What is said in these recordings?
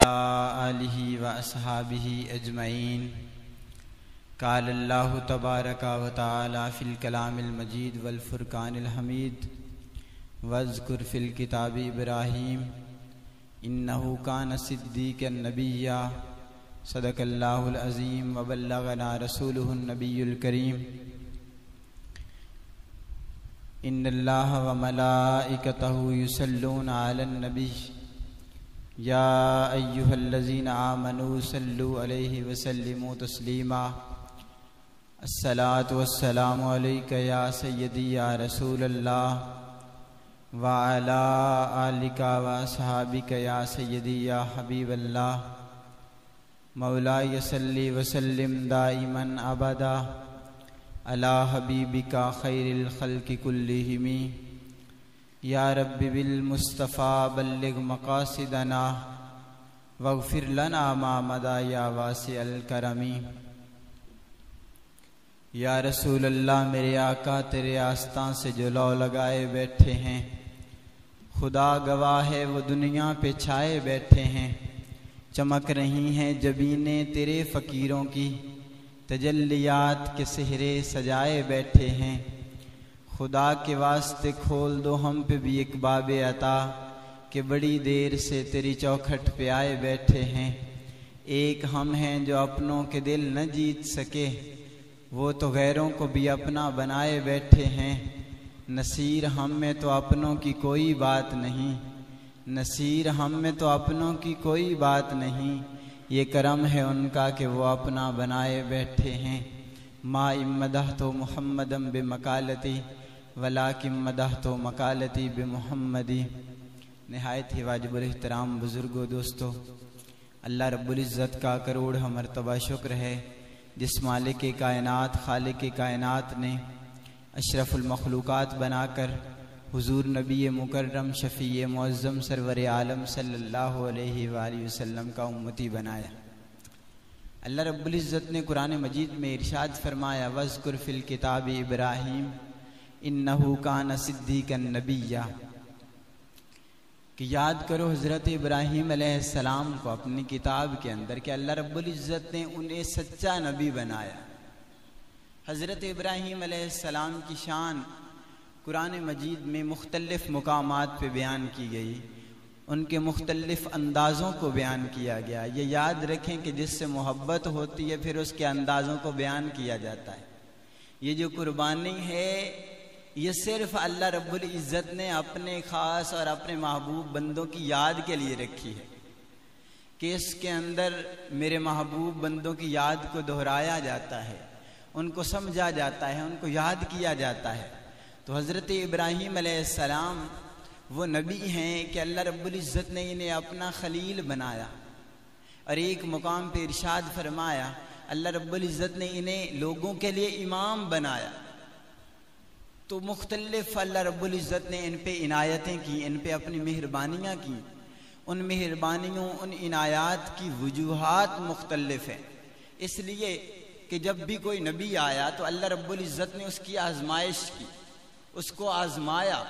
آلہ و اصحابہ اجمعین۔ قال اللہ تبارک و تعالی فی الکلام المجید والفرقان الحمید واذکر فی الکتاب ابراہیم انہ کان صدیقا نبیا صدق اللہ العظیم وبلغنا رسولہ النبی الکریم۔ ان اللہ وملائکتہ یصلون علی النبی یا ایہا الذین آمنوا صلوا علیہ وسلموا تسلیما۔ الصلاۃ والسلام علیک یا سیدی یا رسول اللہ وعلی آلک واصحابک یا سیدی یا حبیب اللہ۔ مولاي صلی وسلم دائما ابدا علی حبیبک خیر الخلق کلہم۔ یا رب بالمصطفیٰ بلغ مقاصدنا واغفر لنا ما مضى یا واسع الکرم۔ یا رسول اللہ میرے آقا تیرے آستان سے جو لو لگائے بیٹھے ہیں، خدا گواہ ہے وہ دنیا پہ چھائے بیٹھے ہیں۔ چمک رہی ہیں جبینیں تیرے فقیروں کی، تجلیات کے سہرے سجائے بیٹھے ہیں۔ خدا کے واسطے کھول دو ہم پہ بھی ایک باب عطا کہ بڑی دیر سے تیری چوکھٹ پہ آئے بیٹھے ہیں۔ ایک ہم ہیں جو اپنوں کے دل نہ جیت سکے، وہ تو غیروں کو بھی اپنا بنائے بیٹھے ہیں۔ نصیر ہم میں تو اپنوں کی کوئی بات نہیں، نصیر ہم میں تو اپنوں کی کوئی بات نہیں، یہ کرم ہے ان کا کہ وہ اپنا بنائے بیٹھے ہیں۔ ما امدحت محمدم بمقالتی ولیکن مدحت مقالتی بمحمدی۔ نہایت ہی واجب الاحترام بزرگوں دوستو، اللہ رب العزت کا کروڑ مرتبہ شکر ہے جس مالک کائنات خالق کائنات نے اشرف المخلوقات بنا کر حضور نبی مکرم شفیع معظم سرور عالم صلی اللہ علیہ وآلہ وسلم کا امتی بنایا۔ اللہ رب العزت نے قرآن مجید میں ارشاد فرمایا وَاذْكُرْ فِي الْكِتَابِ ابراہیم انہ کان صدیقا نبیا، کہ یاد کرو حضرت ابراہیم علیہ السلام کو اپنی کتاب کے اندر کہ اللہ رب العزت نے انہیں سچا نبی بنایا۔ حضرت ابراہیم علیہ السلام کی شان قرآن مجید میں مختلف مقامات پہ بیان کی گئی، ان کے مختلف اندازوں کو بیان کیا گیا۔ یہ یاد رکھیں کہ جس سے محبت ہوتی ہے پھر اس کے اندازوں کو بیان کیا جاتا ہے۔ یہ جو قربانی ہے یہ صرف اللہ رب العزت نے اپنے خاص اور اپنے محبوب بندوں کی یاد کے لیے رکھی ہے، کہ اس کے اندر میرے محبوب بندوں کی یاد کو دہرایا جاتا ہے، ان کو سمجھا جاتا ہے، ان کو یاد کیا جاتا ہے۔ تو حضرت ابراہیم علیہ السلام وہ نبی ہیں کہ اللہ رب العزت نے انہیں اپنا خلیل بنایا، اور ایک مقام پہ ارشاد فرمایا اللہ رب العزت نے انہیں لوگوں کے لیے امام بنایا۔ تو مختلف اللہ رب العزت نے ان پہ عنایتیں کی، ان پہ اپنی مہربانیاں کی۔ ان مہربانیوں ان عنایات کی وجوہات مختلف ہیں، اس لیے کہ جب بھی کوئی نبی آیا تو اللہ رب العزت نے اس کی آزمائش کی، اس کو آزمایا۔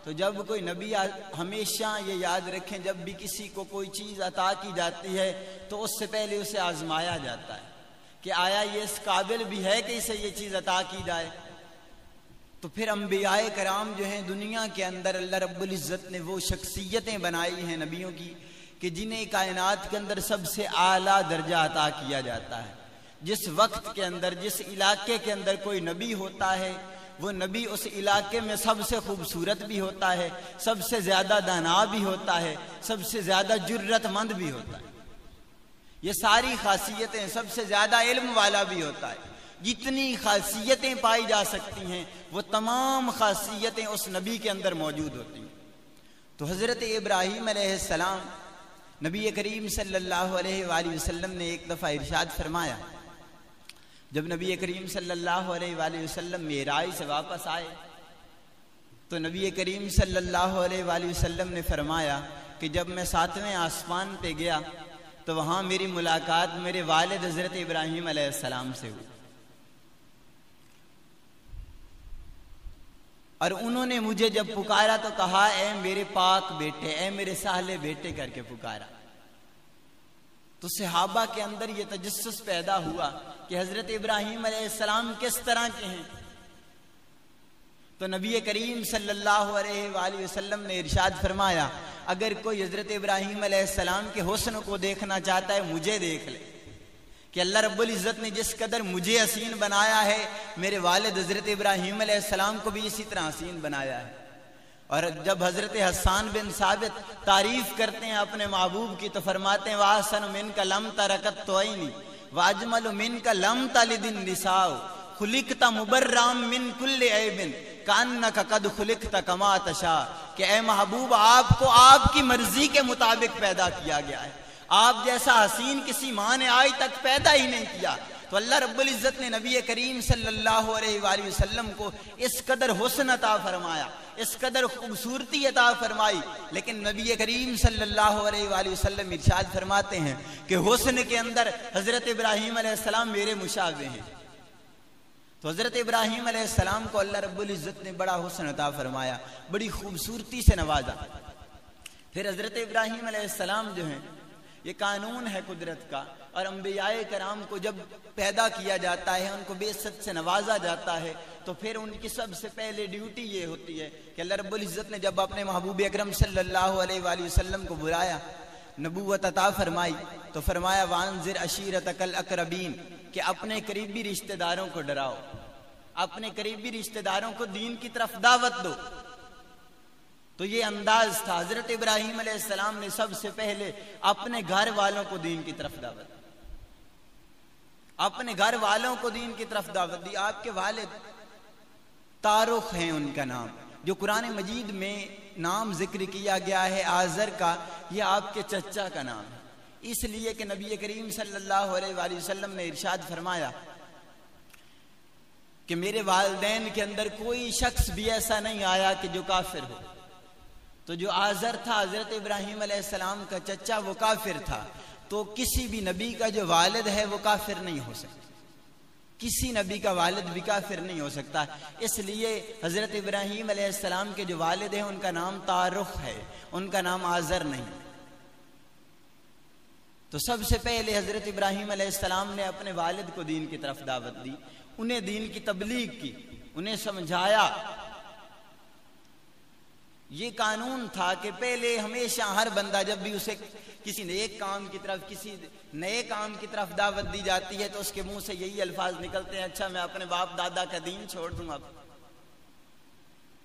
تو جب کوئی نبی ہمیشہ یہ یاد رکھیں جب بھی کسی کو کوئی چیز عطا کی جاتی ہے تو اس سے پہلے اسے آزمایا جاتا ہے کہ آیا یہ اس قابل بھی ہے کہ اسے یہ چیز عطا کی جائے۔ تو پھر انبیاء کرام جو ہیں دنیا کے اندر اللہ رب العزت نے وہ شخصیتیں بنائی ہیں نبیوں کی کہ جنہیں کائنات کے اندر سب سے اعلیٰ درجہ عطا کیا جاتا ہے۔ جس وقت کے اندر جس علاقے کے اندر کوئی نبی ہوتا ہے وہ نبی اس علاقے میں سب سے خوبصورت بھی ہوتا ہے، سب سے زیادہ دانا بھی ہوتا ہے، سب سے زیادہ جرت مند بھی ہوتا ہے۔ یہ ساری خاصیتیں، سب سے زیادہ علم والا بھی ہوتا ہے۔ جتنی خاصیتیں پائی جا سکتی ہیں وہ تمام خاصیتیں اس نبی کے اندر موجود ہوتی ہیں۔ تو حضرت ابراہیم علیہ السلام نبی کریم صلی اللہ علیہ وآلہ وسلم نے ایک دفعہ ارشاد فرمایا، جب نبی کریم صلی اللہ علیہ وآلہ وسلم معراج سے واپس آئے تو نبی کریم صلی اللہ علیہ وآلہ وسلم نے فرمایا کہ جب میں 7ویں آسمان پہ گیا تو وہاں میری ملاقات میرے والد حضرت ابراہیم علیہ السلام سے ہوئی، اور انہوں نے مجھے جب پکارا تو کہا اے میرے پاک بیٹے، اے میرے سالے بیٹے کر کے پکارا۔ تو صحابہ کے اندر یہ تجسس پیدا ہوا کہ حضرت ابراہیم علیہ السلام کس طرح کے ہیں. تو نبی کریم صلی اللہ علیہ وآلہ وسلم نے ارشاد فرمایا اگر کوئی حضرت ابراہیم علیہ السلام کے حسن کو دیکھنا چاہتا ہے مجھے دیکھ لے کہ اللہ رب العزت نے جس قدر مجھے حسین بنایا ہے میرے والد حضرت ابراہیم علیہ السلام کو بھی اسی طرح حسین بنایا ہے. اور جب حضرت حسان بن ثابت تعریف کرتے ہیں اپنے محبوب کی تو فرماتے ہیں وَأَحْسَنُ مِنْكَ لَمْ تَرَكَتْ تُعَيْنِ وَأَجْمَلُ مِنْكَ لَمْ تَلِدِ النِّسَاءُ خُلِقْتَ مُبَرًّا مِنْ كُلِّ عَيْبٍ كَأَنَّكَ قَدْ خُلِقْتَ كَمَا تَشَاءُ کہ اے محبوب آپ کو آپ کی مرضی کے مطابق پیدا کیا گیا ہے. آپ جیسا حسین کسی ماں نے آج تک پیدا ہی نہیں کیا. تو اللہ رب العزت نے نبی کریم صلی اللہ علیہ وآلہ وسلم کو اس قدر حسن عطا فرمایا, اس قدر خوبصورتی عطا فرمائی. لیکن نبی کریم صلی اللہ علیہ وآلہ وسلم ارشاد فرماتے ہیں کہ حسن کے اندر حضرت ابراہیم علیہ السلام میرے مشابہ ہیں. تو حضرت ابراہیم علیہ السلام کو اللہ رب العزت نے بڑا حسن عطا فرمایا, بڑی خوبصورتی سے نوازا. پھر حضرت ابراہیم علیہ السلام جو ہیں یہ قانون ہے قدرت کا, اور انبیاء کرام کو جب پیدا کیا جاتا ہے ان کو بے عزت سے نوازا جاتا ہے تو پھر ان کی سب سے پہلے ڈیوٹی یہ ہوتی ہے کہ اللہ رب العزت نے جب اپنے محبوب اکرم صلی اللہ علیہ وآلہ وسلم کو بلایا, نبوت عطا فرمائی, تو فرمایا وانذر عشیرتک الاقربین کہ اپنے قریبی رشتہ داروں کو ڈراؤ, اپنے قریبی رشتہ داروں کو دین کی طرف دعوت دو. تو یہ انداز تھا. حضرت ابراہیم علیہ السلام نے سب سے پہلے اپنے گھر والوں کو دین کی طرف دعوت دی, اپنے گھر والوں کو دین کی طرف دعوت دی. آپ کے والد تارخ ہیں ان کا نام, جو قرآن مجید میں نام ذکر کیا گیا ہے آزر کا, یہ آپ کے چچا کا نام ہے. اس لیے کہ نبی کریم صلی اللہ علیہ وآلہ وسلم نے ارشاد فرمایا کہ میرے والدین کے اندر کوئی شخص بھی ایسا نہیں آیا کہ جو کافر ہو. تو جو آزر تھا حضرت ابراہیم علیہ السلام کا چچا وہ کافر تھا, تو کسی بھی نبی کا جو والد ہے وہ کافر نہیں ہو سکتا, کسی نبی کا والد بھی کافر نہیں ہو سکتا. اس لیے حضرت ابراہیم علیہ السلام کے جو والد ہیں ان کا نام تارخ ہے, ان کا نام آزر نہیں. تو سب سے پہلے حضرت ابراہیم علیہ السلام نے اپنے والد کو دین کی طرف دعوت دی, انہیں دین کی تبلیغ کی, انہیں سمجھایا. یہ قانون تھا کہ پہلے ہمیشہ ہر بندہ جب بھی اسے کسی نیک کام کی طرف, کسی نئے کام کی طرف دعوت دی جاتی ہے تو اس کے منہ سے یہی الفاظ نکلتے ہیں اچھا میں اپنے باپ دادا کا دین چھوڑ دوں اب.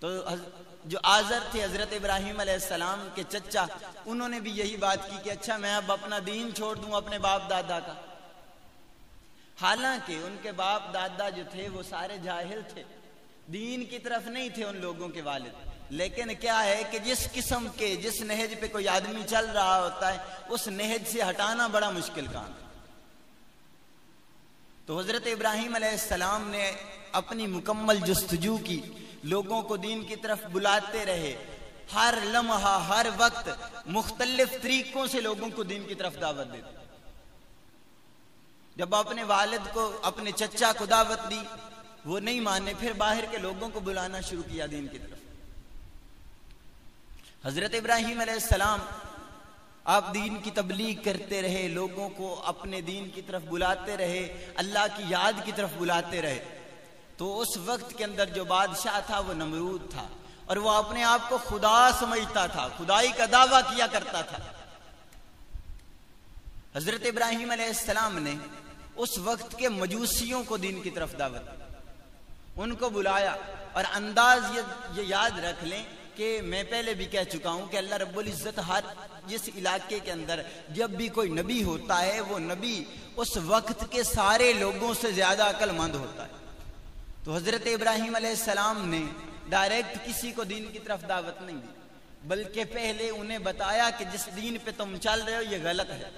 تو جو آزر تھے حضرت ابراہیم علیہ السلام کے چچا, انہوں نے بھی یہی بات کی کہ اچھا میں اب اپنا دین چھوڑ دوں اپنے باپ دادا کا. حالانکہ ان کے باپ دادا جو تھے وہ سارے جاہل تھے, دین کی طرف نہیں تھے ان لوگوں کے والد. لیکن کیا ہے کہ جس قسم کے جس نہج پہ کوئی آدمی چل رہا ہوتا ہے اس نہج سے ہٹانا بڑا مشکل کام ہے. تو حضرت ابراہیم علیہ السلام نے اپنی مکمل جستجو کی, لوگوں کو دین کی طرف بلاتے رہے, ہر لمحہ ہر وقت مختلف طریقوں سے لوگوں کو دین کی طرف دعوت دیتے. جب اپنے والد کو اپنے چچا کو دعوت دی وہ نہیں مانے, پھر باہر کے لوگوں کو بلانا شروع کیا دین کی طرف. حضرت ابراہیم علیہ السلام آپ دین کی تبلیغ کرتے رہے, لوگوں کو اپنے دین کی طرف بلاتے رہے, اللہ کی یاد کی طرف بلاتے رہے. تو اس وقت کے اندر جو بادشاہ تھا وہ نمرود تھا, اور وہ اپنے آپ کو خدا سمجھتا تھا, خدائی کا دعویٰ کیا کرتا تھا. حضرت ابراہیم علیہ السلام نے اس وقت کے مجوسیوں کو دین کی طرف دعوت دی, ان کو بلایا. اور انداز یہ یاد رکھ لیں کہ میں پہلے بھی کہہ چکا ہوں کہ اللہ رب العزت ہر جس علاقے کے اندر جب بھی کوئی نبی ہوتا ہے وہ نبی اس وقت کے سارے لوگوں سے زیادہ عقل مند ہوتا ہے. تو حضرت ابراہیم علیہ السلام نے ڈائریکٹ کسی کو دین کی طرف دعوت نہیں دی, بلکہ پہلے انہیں بتایا کہ جس دین پہ تم چل رہے ہو یہ غلط ہے.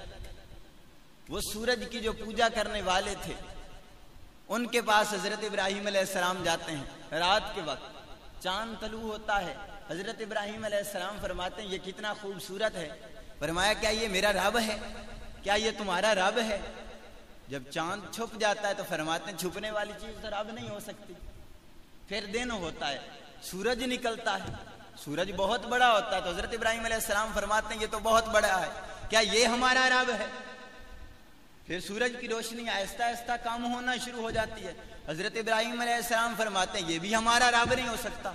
وہ سورج کی جو پوجا کرنے والے تھے ان کے پاس حضرت ابراہیم علیہ السلام جاتے ہیں, رات کے وقت چاند طلوع ہوتا ہے. حضرت ابراہیم علیہ السلام فرماتے ہیں یہ کتنا خوبصورت ہے. فرمایا کیا یہ میرا رب ہے, کیا یہ تمہارا رب ہے؟ جب چاند چھپ جاتا ہے تو فرماتے ہیں چھپنے والی چیز تو رب نہیں ہو سکتی. پھر دن ہوتا ہے, سورج نکلتا ہے, سورج بہت بڑا ہوتا ہے. تو حضرت ابراہیم علیہ السلام فرماتے ہیں یہ تو بہت بڑا ہے, کیا یہ ہمارا رب ہے؟ پھر سورج کی روشنی آہستہ آہستہ کم ہونا شروع ہو جاتی ہے. حضرت ابراہیم علیہ السلام فرماتے ہیں یہ بھی ہمارا رب نہیں ہو سکتا.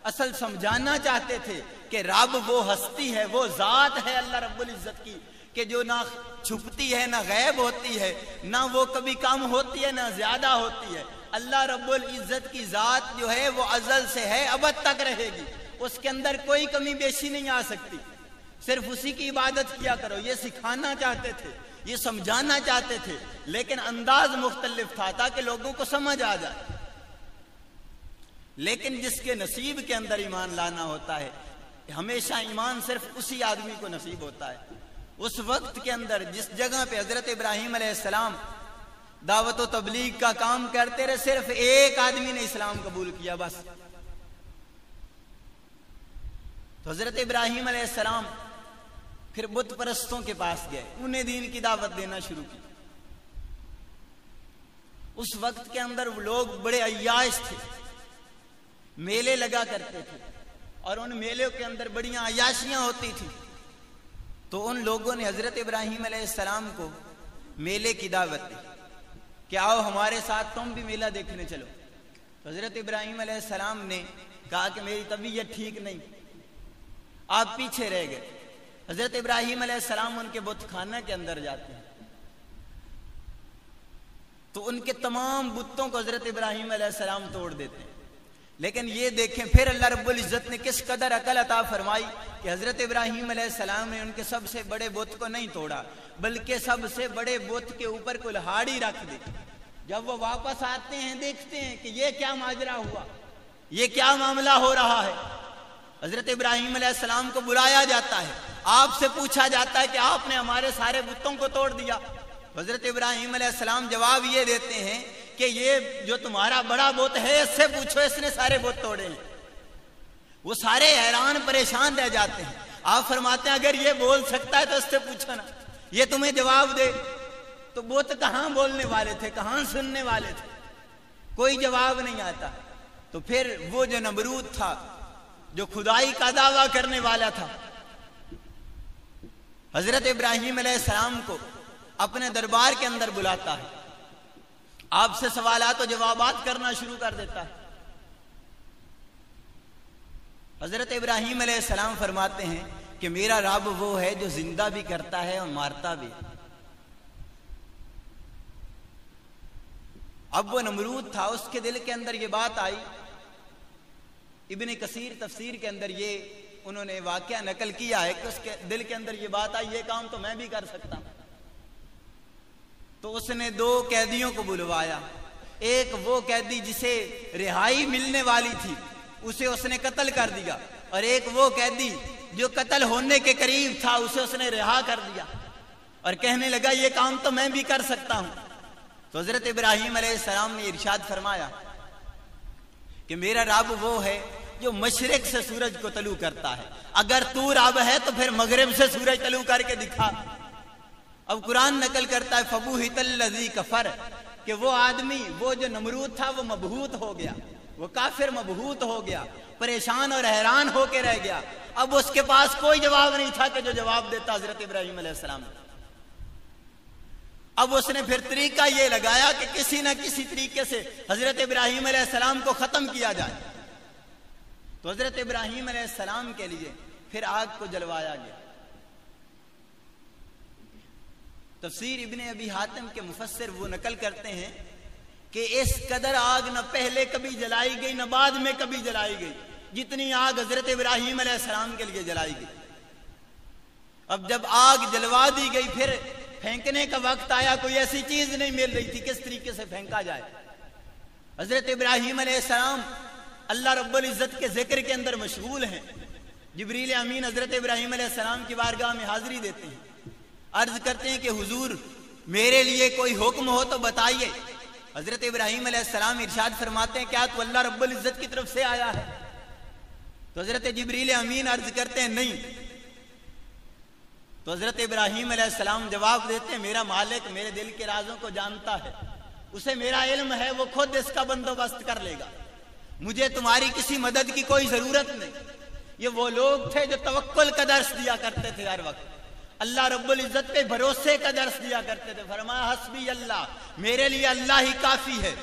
اصل سمجھانا چاہتے تھے کہ رب وہ ہستی ہے، وہ ذات ہے اللہ رب العزت کی کہ جو نہ چھپتی ہے، نہ غائب ہوتی ہے، نہ وہ کبھی کم ہوتی ہے، نہ زیادہ ہوتی ہے. اللہ رب العزت کی ذات جو ہے وہ ازل سے ہے، ابد تک رہے گی. اس کے اندر کوئی کمی بیشی نہیں آ سکتی. صرف اسی کی عبادت کیا کرو، یہ سکھانا چاہتے تھے، یہ سمجھانا چاہتے تھے، لیکن انداز مختلف تھا تاکہ لوگوں کو سمجھ آ جائے. لیکن جس کے نصیب کے اندر ایمان لانا ہوتا ہے، ہمیشہ ایمان صرف اسی آدمی کو نصیب ہوتا ہے. اس وقت کے اندر جس جگہ پہ حضرت ابراہیم علیہ السلام دعوت و تبلیغ کا کام کرتے رہے، صرف ایک آدمی نے اسلام قبول کیا بس. تو حضرت ابراہیم علیہ السلام پھر بت پرستوں کے پاس گئے، انہیں دین کی دعوت دینا شروع کی. اس وقت کے اندر وہ لوگ بڑے عیاش تھے، میلے لگا کرتے تھے، اور ان میلوں کے اندر بڑیاں عیاشیاں ہوتی تھیں. تو ان لوگوں نے حضرت ابراہیم علیہ السلام کو میلے کی دعوت دی کہ آؤ ہمارے ساتھ تم بھی میلہ دیکھنے چلو. تو حضرت ابراہیم علیہ السلام نے کہا کہ میری طبیعت ٹھیک نہیں، آپ پیچھے رہ گئے. حضرت ابراہیم علیہ السلام ان کے بت خانہ کے اندر جاتے ہیں تو ان کے تمام بتوں کو حضرت ابراہیم علیہ السلام توڑ دیتے ہیں. لیکن یہ دیکھیں پھر اللہ رب العزت نے کس قدر عقل عطا فرمائی کہ حضرت ابراہیم علیہ السلام نے ان کے سب سے بڑے بت کو نہیں توڑا، بلکہ سب سے بڑے بت کے اوپر کلہاڑی رکھ دی. جب وہ واپس آتے ہیں دیکھتے ہیں کہ یہ کیا ماجرا ہوا، یہ کیا معاملہ ہو رہا ہے. حضرت ابراہیم علیہ السلام کو بلایا جاتا ہے، آپ سے پوچھا جاتا ہے کہ آپ نے ہمارے سارے بتوں کو توڑ دیا. حضرت ابراہیم علیہ السلام جواب یہ دیتے ہیں کہ یہ جو تمہارا بڑا بت ہے اس سے پوچھو، اس نے سارے بت توڑے ہیں. وہ سارے حیران پریشان رہ جاتے ہیں. آپ فرماتے ہیں اگر یہ بول سکتا ہے تو اس سے پوچھو نا، یہ تمہیں جواب دے. تو بت کہاں بولنے والے تھے، کہاں سننے والے تھے، کوئی جواب نہیں آتا. تو پھر وہ جو نمرود تھا، جو خدائی کا دعویٰ کرنے والا تھا، حضرت ابراہیم علیہ السلام کو اپنے دربار کے اندر بلاتا ہے، آپ سے سوالات و جوابات کرنا شروع کر دیتا ہے. حضرت ابراہیم علیہ السلام فرماتے ہیں کہ میرا رب وہ ہے جو زندہ بھی کرتا ہے اور مارتا بھی. اب وہ نمرود تھا، اس کے دل کے اندر یہ بات آئی. ابن کثیر تفسیر کے اندر یہ انہوں نے واقعہ نقل کیا ہے کہ اس کے دل کے اندر یہ بات آئی یہ کام تو میں بھی کر سکتا ہوں. تو اس نے 2 قیدیوں کو بلوایا. ایک وہ قیدی جسے رہائی ملنے والی تھی، اسے اس نے قتل کر دیا، اور ایک وہ قیدی جو قتل ہونے کے قریب تھا، اسے اس نے رہا کر دیا اور کہنے لگا یہ کام تو میں بھی کر سکتا ہوں. تو حضرت ابراہیم علیہ السلام نے ارشاد فرمایا کہ میرا رب وہ ہے جو مشرق سے سورج کو طلوع کرتا ہے. اگر تو رب ہے تو پھر مغرب سے سورج طلوع کر کے دکھا. اب قرآن نقل کرتا ہے فبوہت الذی کفر، کہ وہ آدمی، وہ جو نمرود تھا وہ مبہوت ہو گیا، وہ کافر مبہوت ہو گیا، پریشان اور حیران ہو کے رہ گیا. اب اس کے پاس کوئی جواب نہیں تھا کہ جو جواب دیتا حضرت ابراہیم علیہ السلام. اب اس نے پھر طریقہ یہ لگایا کہ کسی نہ کسی طریقے سے حضرت ابراہیم علیہ السلام کو ختم کیا جائے. تو حضرت ابراہیم علیہ السلام کے لیے پھر آگ کو جلوایا گیا. تفسیر ابن ابی حاتم کے مفسر وہ نقل کرتے ہیں کہ اس قدر آگ نہ پہلے کبھی جلائی گئی نہ بعد میں کبھی جلائی گئی جتنی آگ حضرت ابراہیم علیہ السلام کے لیے جلائی گئی. اب جب آگ جلوا دی گئی پھر پھینکنے کا وقت آیا، کوئی ایسی چیز نہیں مل رہی تھی کس طریقے سے پھینکا جائے. حضرت ابراہیم علیہ السلام اللہ رب العزت کے ذکر کے اندر مشغول ہیں. جبریل امین حضرت ابراہیم علیہ السلام کی بارگاہ میں حاضری دیتے ہیں، عرض کرتے ہیں کہ حضور میرے لیے کوئی حکم ہو تو بتائیے. حضرت ابراہیم علیہ السلام ارشاد فرماتے ہیں کیا تو اللہ رب العزت کی طرف سے آیا ہے؟ تو حضرت جبریل امین عرض کرتے ہیں نہیں. تو حضرت ابراہیم علیہ السلام جواب دیتے ہیں میرا مالک میرے دل کے رازوں کو جانتا ہے، اسے میرا علم ہے، وہ خود اس کا بندوبست کر لے گا، مجھے تمہاری کسی مدد کی کوئی ضرورت نہیں. یہ وہ لوگ تھے جو توکل کا درس دیا کرتے تھے ہر وقت. اللہ رب العزت پہ بھروسے کا درس دیا کرتے تھے. فرمایا حسبی اللہ، میرے لیے اللہ ہی کافی ہے.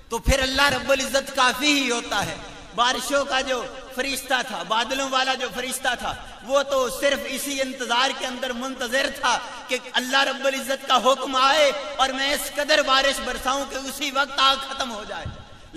تو پھر اللہ رب العزت کافی ہی ہوتا ہے. بارشوں کا جو فرشتہ تھا، بادلوں والا جو فرشتہ تھا، وہ تو صرف اسی انتظار کے اندر منتظر تھا کہ اللہ رب العزت کا حکم آئے اور میں اس قدر بارش برساؤں کہ اسی وقت آگ ختم ہو جائے.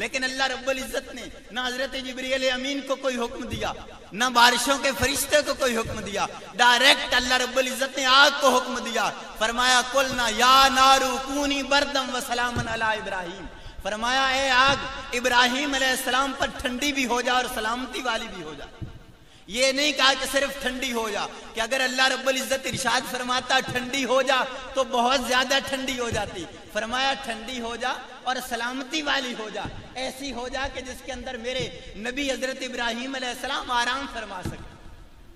لیکن اللہ رب العزت نے نہ حضرت جبریل امین کو کوئی حکم دیا، نہ بارشوں کے فرشتے کو کوئی حکم دیا، ڈائریکٹ اللہ رب العزت نے آگ کو حکم دیا. فرمایا قلنا یا نارو کونی بردم وسلاما علی ابراہیم. فرمایا اے آگ ابراہیم علیہ السلام پر ٹھنڈی بھی ہو جا اور سلامتی والی بھی ہو جا. یہ نہیں کہا کہ صرف ٹھنڈی ہو جا، کہ اگر اللہ رب العزت ارشاد فرماتا ٹھنڈی ہو جا تو بہت زیادہ ٹھنڈی ہو جاتی. فرمایا ٹھنڈی ہو جا اور سلامتی والی ہو جا، ایسی ہو جا کہ جس کے اندر میرے نبی حضرت ابراہیم علیہ السلام آرام فرما سکیں،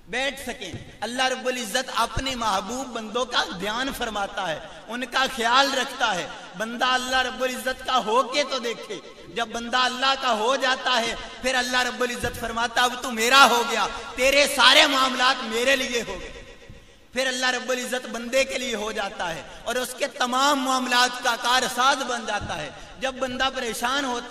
بیٹھ سکیں. اللہ رب العزت اپنے محبوب بندوں کا دھیان فرماتا ہے، ان کا خیال رکھتا ہے. بندہ اللہ رب العزت کا ہو کے تو دیکھے. جب بندہ اللہ کا ہو جاتا ہے پھر اللہ رب العزت فرماتا اب تو میرا ہو گیا، تیرے سارے معاملات میرے لیے ہو گئے. پھر اللہ رب العزت بندے کے لیے ہو جاتا ہے اور اس کے تمام معاملات کا کارساز بن جاتا ہے. جب بندہ پریشان ہوتا